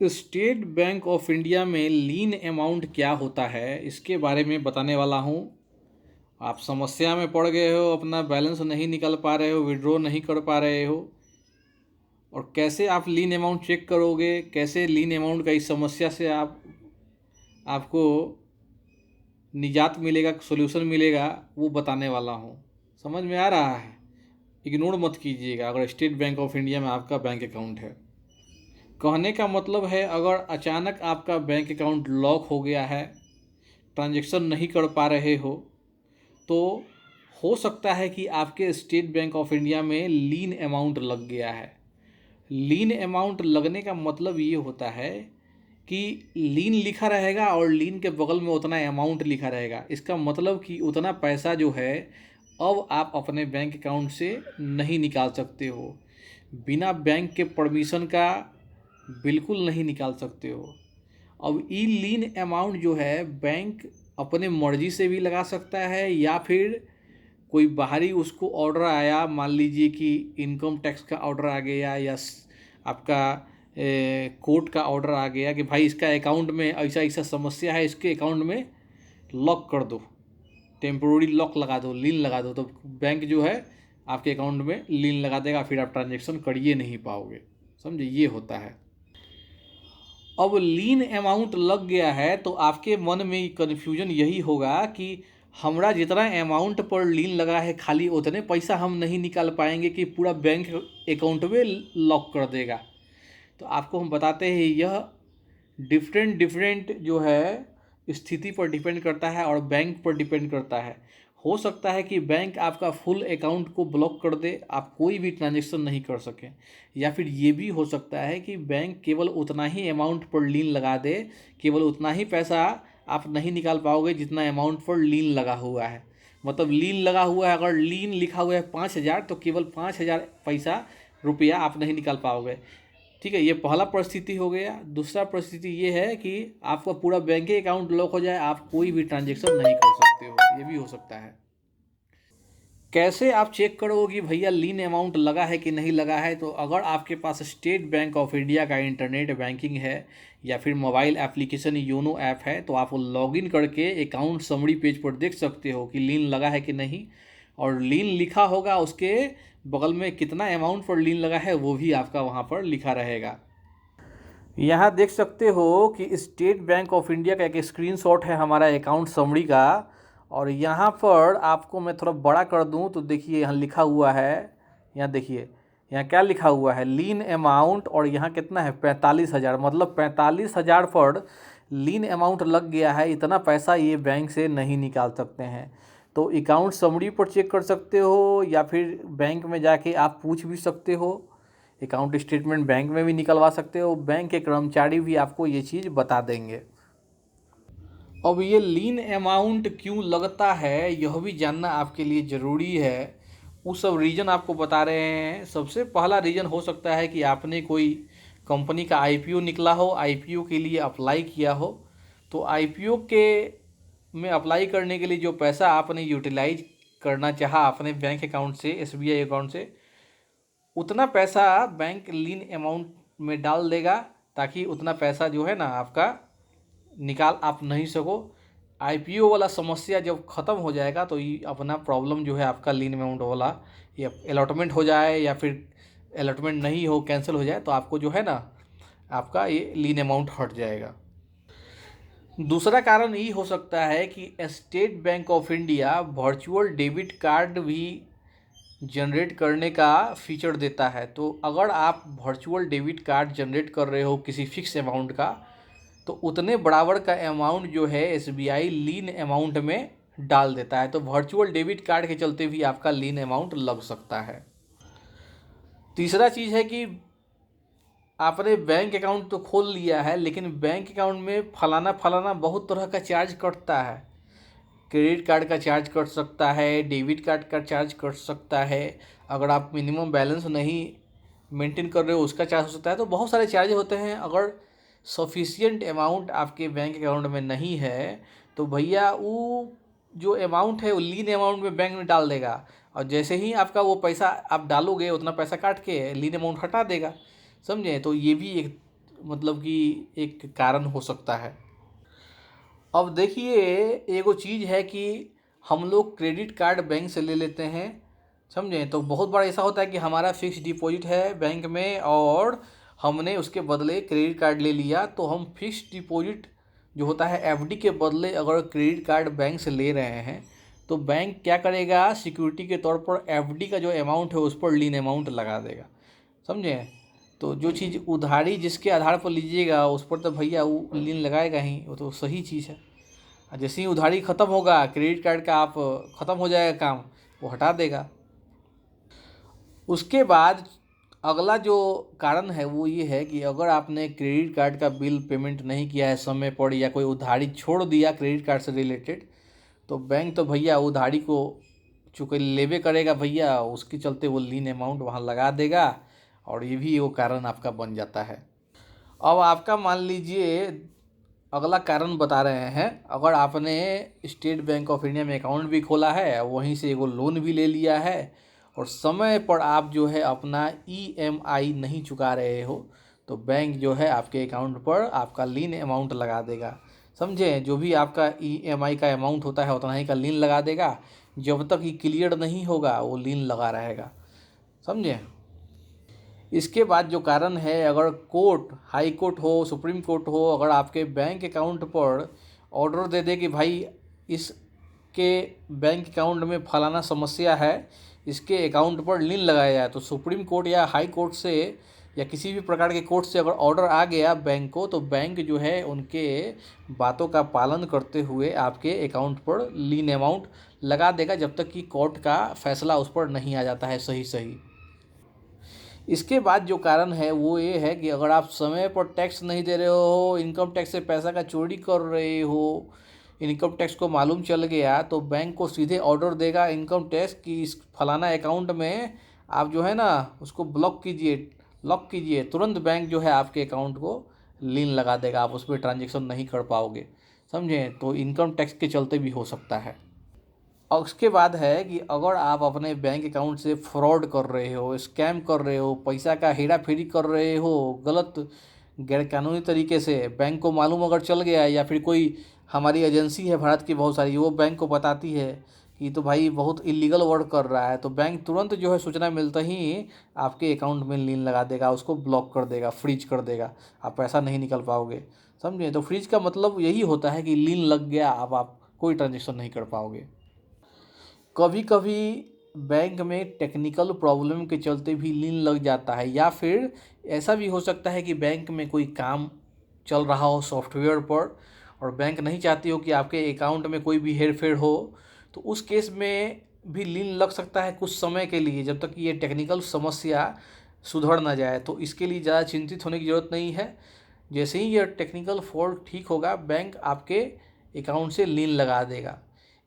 State bank of India में लीन amount क्या होता है, इसके बारे में बताने वाला हूँ। आप समस्या में पड़ गए हो, अपना बैलेंस नहीं निकाल पा रहे हो, विड्रॉ नहीं कर पा रहे हो, और कैसे आप लीन अमाउंट चेक करोगे, कैसे लीन अमाउंट का इस समस्या से आपको निजात मिलेगा, सॉल्यूशन मिलेगा, वो बताने वाला हूँ। समझ में आ रहा है? इग्नोर मत कीजिएगा अगर स्टेट बैंक ऑफ इंडिया में आपका बैंक अकाउंट है। कहने का मतलब है, अगर अचानक आपका बैंक अकाउंट लॉक हो गया है, ट्रांजैक्शन नहीं कर पा रहे तो हो सकता है कि आपके स्टेट बैंक ऑफ इंडिया में लीन अमाउंट लग गया है। लीन अमाउंट लगने का मतलब ये होता है कि लीन लिखा रहेगा और लीन के बगल में उतना अमाउंट लिखा रहेगा। इसका मतलब कि उतना पैसा जो है अब आप अपने बैंक अकाउंट से नहीं निकाल सकते हो, बिना बैंक के परमिशन का बिल्कुल नहीं निकाल सकते हो। अब ई लीन अमाउंट जो है बैंक अपने मर्जी से भी लगा सकता है, या फिर कोई बाहरी उसको ऑर्डर आया, मान लीजिए कि इनकम टैक्स का ऑर्डर आ गया, या आपका कोर्ट का ऑर्डर आ गया कि भाई इसका अकाउंट में ऐसा ऐसा समस्या है, इसके अकाउंट में लॉक कर दो, टेम्पोररी लॉक लगा दो, लीन लगा दो, तो बैंक जो है आपके अकाउंट में लीन लगा देगा, फिर आप ट्रांजेक्शन करिए नहीं पाओगे। समझे? ये होता है। अब लीन अमाउंट लग गया है तो आपके मन में कन्फ्यूजन यही होगा कि हमरा जितना अमाउंट पर लीन लगा है, खाली उतने पैसा हम नहीं निकाल पाएंगे कि पूरा बैंक अकाउंट में लॉक कर देगा। तो आपको हम बताते हैं, यह डिफरेंट डिफरेंट जो है स्थिति पर डिपेंड करता है और बैंक पर डिपेंड करता है। हो सकता है कि बैंक आपका फुल अकाउंट को ब्लॉक कर दे, आप कोई भी ट्रांजेक्शन नहीं कर सकें, या फिर ये भी हो सकता है कि बैंक केवल उतना ही अमाउंट पर लीन लगा दे, केवल उतना ही पैसा आप नहीं निकाल पाओगे जितना अमाउंट पर लीन लगा हुआ है। मतलब लीन लगा हुआ है, अगर लीन लिखा हुआ है 5,000 तो केवल 5,000 पैसा रुपया आप नहीं निकाल पाओगे। ठीक है, ये पहला परिस्थिति हो गया। दूसरा परिस्थिति ये है कि आपका पूरा बैंक अकाउंट लॉक हो जाए, आप कोई भी ट्रांजेक्शन नहीं कर सकते हो, ये भी हो सकता है। कैसे आप चेक करोगे कि भैया लीन अमाउंट लगा है कि नहीं लगा है? तो अगर आपके पास स्टेट बैंक ऑफ इंडिया का इंटरनेट बैंकिंग है, या फिर मोबाइल एप्लीकेशन योनो ऐप है, तो आप लॉगिन करके अकाउंट समरी पेज पर देख सकते हो कि लीन लगा है कि नहीं, और लीन लिखा होगा, उसके बगल में कितना अमाउंट पर लीन लगा है वो भी आपका वहाँ पर लिखा रहेगा। यहाँ देख सकते हो कि स्टेट बैंक ऑफ इंडिया का एक स्क्रीनशॉट है हमारा अकाउंट समरी का, और यहाँ पर आपको मैं थोड़ा बड़ा कर दूँ तो देखिए यहाँ लिखा हुआ है, यहाँ देखिए यहाँ क्या लिखा हुआ है, लीन अमाउंट, और यहाँ कितना है 45,000। मतलब 45,000 पर लीन अमाउंट लग गया है। इतना पैसा ये बैंक से नहीं निकाल सकते हैं। तो अकाउंट समरी पर चेक कर सकते हो, या फिर बैंक में जाके आप पूछ भी सकते हो। अकाउंट स्टेटमेंट बैंक में भी निकलवा सकते हो, बैंक के कर्मचारी भी आपको ये चीज़ बता देंगे। अब ये लीन अमाउंट क्यों लगता है, यह भी जानना आपके लिए ज़रूरी है। वो सब रीज़न आपको बता रहे हैं। सबसे पहला रीज़न हो सकता है कि आपने कोई कंपनी का आईपीओ निकला हो, आईपीओ के लिए अप्लाई किया हो, तो आईपीओ के में अप्लाई करने के लिए जो पैसा आपने यूटिलाइज करना चाहा अपने बैंक अकाउंट से, एसबीआई अकाउंट से, उतना पैसा बैंक लीन अमाउंट में डाल देगा, ताकि उतना पैसा जो है ना आपका निकाल आप नहीं सको। आईपीओ वाला समस्या जब ख़त्म हो जाएगा तो ये अपना प्रॉब्लम जो है आपका लीन अमाउंट वाला, ये अलॉटमेंट हो जाए या फिर अलॉटमेंट नहीं हो, कैंसिल हो जाए, तो आपको जो है ना आपका ये लीन अमाउंट हट जाएगा। दूसरा कारण ये हो सकता है कि state bank of India virtual debit card भी जनरेट करने का फीचर देता है। तो अगर आप वर्चुअल डेबिट कार्ड जनरेट कर रहे हो किसी फिक्स अमाउंट का, तो उतने बराबर का अमाउंट जो है एसबीआई लीन अमाउंट में डाल देता है। तो वर्चुअल डेबिट कार्ड के चलते भी आपका लीन अमाउंट लग सकता है। तीसरा चीज़ है कि आपने बैंक अकाउंट तो खोल लिया है, लेकिन बैंक अकाउंट में फलाना फलाना बहुत तरह का चार्ज कटता है। क्रेडिट कार्ड का चार्ज कट सकता है, डेबिट कार्ड का चार्ज कट सकता है, अगर आप मिनिमम बैलेंस नहीं मेंटेन कर रहे हो उसका चार्ज हो सकता है। तो बहुत सारे चार्ज होते हैं। अगर सफिशिएंट अमाउंट आपके बैंक अकाउंट में नहीं है तो भैया वो जो अमाउंट है वो लीन अमाउंट में बैंक में डाल देगा, और जैसे ही आपका वो पैसा आप डालोगे उतना पैसा काट के लीन अमाउंट हटा देगा। समझे? तो ये भी एक मतलब कि एक कारण हो सकता है। अब देखिए, एगो चीज़ है कि हम लोग क्रेडिट कार्ड बैंक से ले लेते हैं, समझें, तो बहुत बार ऐसा होता है कि हमारा फिक्स डिपॉजिट है बैंक में और हमने उसके बदले क्रेडिट कार्ड ले लिया, तो हम फिक्स डिपॉजिट जो होता है एफडी के बदले अगर क्रेडिट कार्ड बैंक से ले रहे हैं तो बैंक क्या करेगा, सिक्योरिटी के तौर पर एफडी का जो अमाउंट है उस पर लीन अमाउंट लगा देगा, समझे। तो जो चीज़ उधारी जिसके आधार पर लीजिएगा उस पर तो भैया वो लीन लगाएगा ही, वो तो सही चीज़ है। और जैसे ही उधारी ख़त्म होगा, क्रेडिट कार्ड का आप ख़त्म हो जाएगा काम, वो हटा देगा। उसके बाद अगला जो कारण है वो ये है कि अगर आपने क्रेडिट कार्ड का बिल पेमेंट नहीं किया है समय पर या कोई उधारी छोड़ दिया क्रेडिट कार्ड से रिलेटेड, तो बैंक तो भैया उधारी को चूँकि लेवे करेगा भैया, उसके चलते वो लीन अमाउंट वहाँ लगा देगा और ये भी वो कारण आपका बन जाता है। अब आपका मान लीजिए अगला कारण बता रहे हैं, अगर आपने स्टेट बैंक ऑफ इंडिया में अकाउंट भी खोला है, वहीं से एगो लोन भी ले लिया है और समय पर आप जो है अपना ईएमआई नहीं चुका रहे हो, तो बैंक जो है आपके अकाउंट पर आपका लीन अमाउंट लगा देगा, समझे। जो भी आपका ईएमआई का अमाउंट होता है उतना ही का लीन लगा देगा, जब तक ये क्लियर नहीं होगा वो लीन लगा रहेगा, समझे। इसके बाद जो कारण है, अगर कोर्ट, हाई कोर्ट हो, सुप्रीम कोर्ट हो, अगर आपके बैंक अकाउंट पर ऑर्डर दे दे कि भाई इसके बैंक अकाउंट में फलाना समस्या है, इसके अकाउंट पर लीन लगाया जाए, तो सुप्रीम कोर्ट या हाई कोर्ट से या किसी भी प्रकार के कोर्ट से अगर ऑर्डर आ गया बैंक को, तो बैंक जो है उनके बातों का पालन करते हुए आपके अकाउंट पर लीन अमाउंट लगा देगा, जब तक कि कोर्ट का फैसला उस पर नहीं आ जाता है सही सही। इसके बाद जो कारण है वो ये है कि अगर आप समय पर टैक्स नहीं दे रहे हो, इनकम टैक्स से पैसा का चोरी कर रहे हो, इनकम टैक्स को मालूम चल गया, तो बैंक को सीधे ऑर्डर देगा इनकम टैक्स कि इस फलाना अकाउंट में आप जो है ना उसको ब्लॉक कीजिए, लॉक कीजिए। तुरंत बैंक जो है आपके अकाउंट को लीन लगा देगा, आप उस पर ट्रांजेक्शन नहीं कर पाओगे, समझें। तो इनकम टैक्स के चलते भी हो सकता है। और उसके बाद है कि अगर आप अपने बैंक अकाउंट से फ्रॉड कर रहे हो, स्कैम कर रहे हो, पैसा का हेरा फेरी कर रहे हो गलत गैरकानूनी तरीके से, बैंक को मालूम अगर चल गया है या फिर कोई हमारी एजेंसी है भारत की बहुत सारी, वो बैंक को बताती है कि तो भाई बहुत इलीगल वर्क कर रहा है, तो बैंक तुरंत जो है सूचना मिलते ही आपके अकाउंट में लीन लगा देगा, उसको ब्लॉक कर देगा, फ्रीज कर देगा, आप पैसा नहीं निकल पाओगे, समझे। तो फ्रीज का मतलब यही होता है कि लीन लग गया, अब आप कोई ट्रांजेक्शन नहीं कर पाओगे। कभी कभी बैंक में टेक्निकल प्रॉब्लम के चलते भी लीन लग जाता है, या फिर ऐसा भी हो सकता है कि बैंक में कोई काम चल रहा हो सॉफ्टवेयर पर और बैंक नहीं चाहती हो कि आपके अकाउंट में कोई भी हेरफेर हो, तो उस केस में भी लीन लग सकता है कुछ समय के लिए, जब तक कि ये टेक्निकल समस्या सुधर ना जाए। तो इसके लिए ज़्यादा चिंतित होने की ज़रूरत नहीं है, जैसे ही यह टेक्निकल फॉल्ट ठीक होगा बैंक आपके अकाउंट से लीन लगा देगा।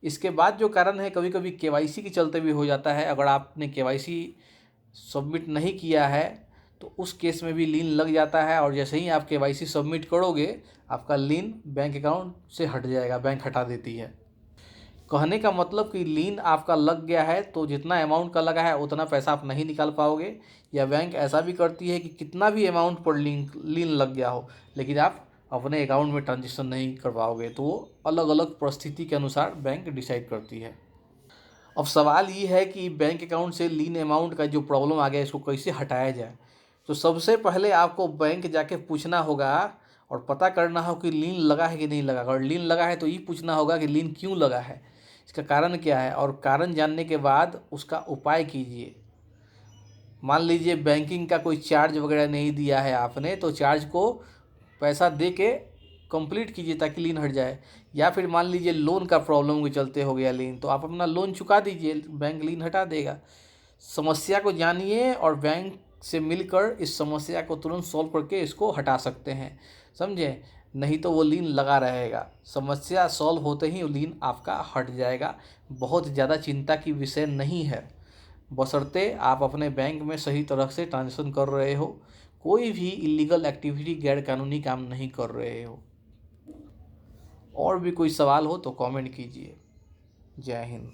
इसके बाद जो कारण है, कभी कभी केवाईसी के चलते भी हो जाता है। अगर आपने केवाईसी सबमिट नहीं किया है तो उस केस में भी लीन लग जाता है, और जैसे ही आप केवाईसी सबमिट करोगे आपका लीन बैंक अकाउंट से हट जाएगा, बैंक हटा देती है। कहने का मतलब कि लीन आपका लग गया है तो जितना अमाउंट का लगा है उतना पैसा आप नहीं निकाल पाओगे, या बैंक ऐसा भी करती है कि कितना भी अमाउंट पर लीन लग गया हो लेकिन आप अपने अकाउंट में ट्रांजेक्शन नहीं कर पाओगे। तो वो अलग अलग परिस्थिति के अनुसार बैंक डिसाइड करती है। अब सवाल ये है कि बैंक अकाउंट से लीन अमाउंट का जो प्रॉब्लम आ गया इसको कैसे हटाया जाए। तो सबसे पहले आपको बैंक जाके पूछना होगा और पता करना हो कि लीन लगा है कि नहीं लगा। अगर लीन लगा है तो ये पूछना होगा कि लीन क्यों लगा है, इसका कारण क्या है, और कारण जानने के बाद उसका उपाय कीजिए। मान लीजिए बैंकिंग का कोई चार्ज वगैरह नहीं दिया है आपने, तो चार्ज को पैसा दे के कंप्लीट कीजिए ताकि लीन हट जाए। या फिर मान लीजिए लोन का प्रॉब्लम के चलते हो गया लीन, तो आप अपना लोन चुका दीजिए, बैंक लीन हटा देगा। समस्या को जानिए और बैंक से मिलकर इस समस्या को तुरंत सॉल्व करके इसको हटा सकते हैं, समझे। नहीं तो वो लीन लगा रहेगा, समस्या सॉल्व होते ही लीन आपका हट जाएगा। बहुत ज़्यादा चिंता की विषय नहीं है, बशर्ते आप अपने बैंक में सही तरह से ट्रांजेक्शन कर रहे हो, कोई भी इलीगल एक्टिविटी गैर कानूनी काम नहीं कर रहे हो। और भी कोई सवाल हो तो कमेंट कीजिए। जय हिंद।